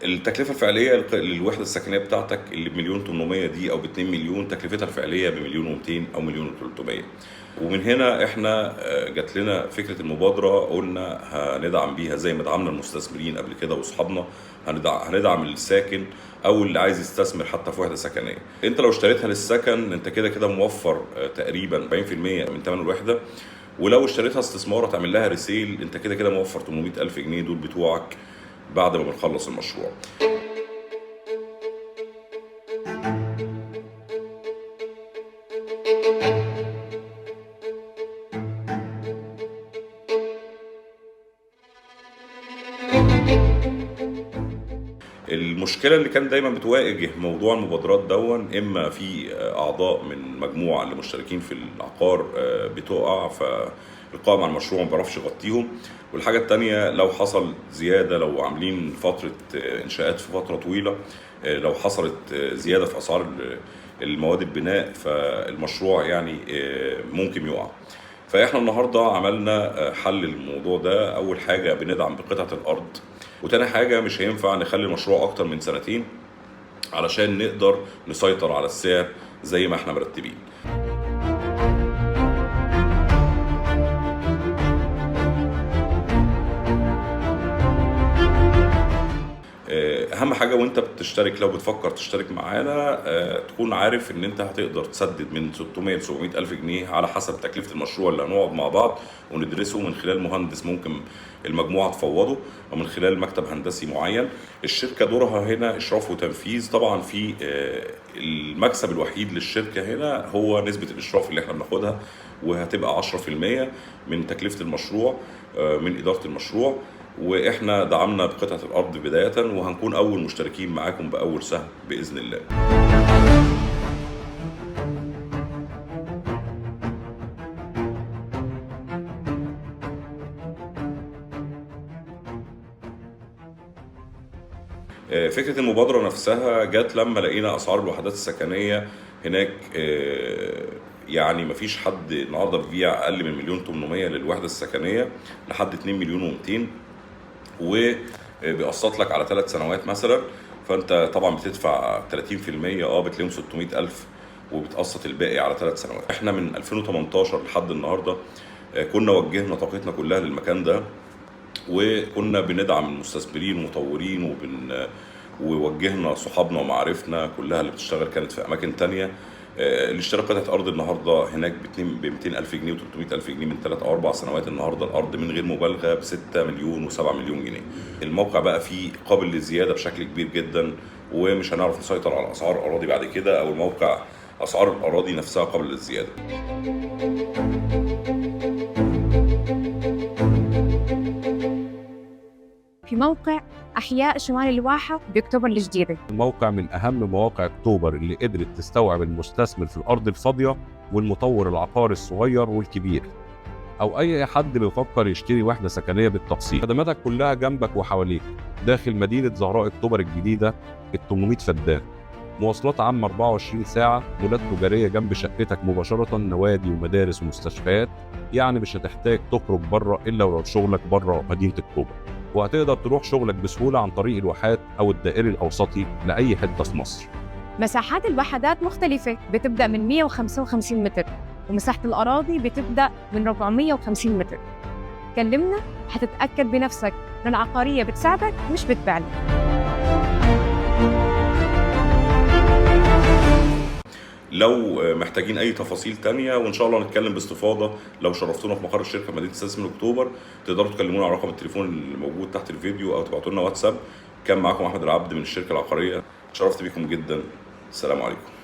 التكلفة الفعلية للوحدة السكنية بتاعتك اللي ب1.800.000 دي أو ب2 مليون، تكلفتها الفعلية ب1.200.000 أو 1.300.000. ومن هنا احنا جات لنا فكرة المبادرة، قلنا هندعم بيها زي ما دعمنا المستثمرين قبل كده واصحابنا، هندعم الساكن او اللي عايز يستثمر حتى في وحدة سكنية. انت لو اشتريتها للسكن انت كده كده موفر تقريبا 40% من ثمن الوحدة، ولو اشتريتها استثمار هتعمل لها ريسيل انت كده كده موفر 800,000 جنيه دول بتوعك بعد ما بنخلص المشروع. المشكلة اللي كان دايما بتواجه موضوع المبادرات اما في اعضاء من مجموعة اللي مشتركين في العقار بتقع، فالقائم على المشروع ما بيعرفش يغطيهم، والحاجة التانية لو حصل زيادة، لو عاملين فترة انشاءات في فترة طويلة، لو حصلت زيادة في اسعار المواد البناء فالمشروع يعني ممكن يقع. فاحنا النهارده عملنا حل للموضوع ده. اول حاجه بندعم بقطعه الارض، وتاني حاجه مش هينفع نخلي المشروع اكتر من سنتين علشان نقدر نسيطر على السعر زي ما احنا مرتبين. اهم حاجه وانت بتشترك، لو بتفكر تشترك معانا تكون عارف ان انت هتقدر تسدد من 600 ل 700 الف جنيه على حسب تكلفه المشروع اللي هنقعد مع بعض وندرسه من خلال مهندس ممكن المجموعه تفوضه، او من خلال مكتب هندسي معين. الشركه دورها هنا اشراف وتنفيذ. طبعا في المكسب الوحيد للشركه هنا هو نسبه الاشراف اللي احنا بناخدها، وهتبقى 10% من تكلفه المشروع من اداره المشروع. واحنا دعمنا بقطعه الارض بدايه، وهنكون اول مشتركين معاكم باول سهم باذن الله. فكره المبادره نفسها جت لما لقينا اسعار الوحدات السكنيه هناك يعني مفيش حد النهارده بيبيع اقل من 1.800.000 للوحده السكنيه لحد 2.200.000، وبيقسط لك على 3 سنوات مثلا. فانت طبعا بتدفع 30%، بتلاقيهم 600,000 وبتقسط الباقي على 3 سنوات. احنا من 2018 لحد النهارده كنا وجهنا طاقتنا كلها للمكان ده، وكنا بندعم المستثمرين ومطورين ووجهنا صحابنا ومعارفنا كلها اللي بتشتغل كانت في اماكن تانية. اللي اشترى قطعه ارض النهارده هناك ب 200,000 جنيه و 300,000 جنيه من 3 او 4 سنوات. النهارده الارض من غير مبالغه ب 6 مليون و7 مليون جنيه. الموقع بقى فيه قابل للزياده بشكل كبير جدا، ومش هنعرف نسيطر على اسعار الاراضي بعد كده، او الموقع اسعار الاراضي نفسها قابله للزياده. في موقع أحياء شمال الواحة بأكتوبر الجديدة. الموقع من أهم مواقع أكتوبر اللي قدرت تستوعب المستثمر في الأرض الفاضية والمطور العقاري الصغير والكبير، أو أي حد بيفكر يشتري وحدة سكنية بالتقسيط. خدماتك كلها جنبك وحواليك داخل مدينة زهراء أكتوبر الجديدة ال 800 فدان. مواصلات عامة 24 ساعة، مولات تجارية جنب شقتك مباشرة، نوادي ومدارس ومستشفيات. يعني مش هتحتاج تخرج بره إلا ولو شغلك بره مدينة أكتوبر، وهتقدر تروح شغلك بسهولة عن طريق الواحات أو الدائري الأوسطي لأي حتة في مصر. مساحات الوحدات مختلفة، بتبدأ من 155 متر، ومساحة الأراضي بتبدأ من 450 متر. كلمنا هتتأكد بنفسك إن العقارية بتساعدك مش بتبيعك. لو محتاجين اي تفاصيل تانية وان شاء الله نتكلم باستفاضه، لو شرفتونا في مقر الشركه مدينه السادس من اكتوبر، تقدروا تكلمونا على رقم التليفون اللي موجود تحت الفيديو او تبعتوا لنا واتساب. كان معاكم احمد العبد من الشركه العقاريه، شرفت بكم جدا. السلام عليكم.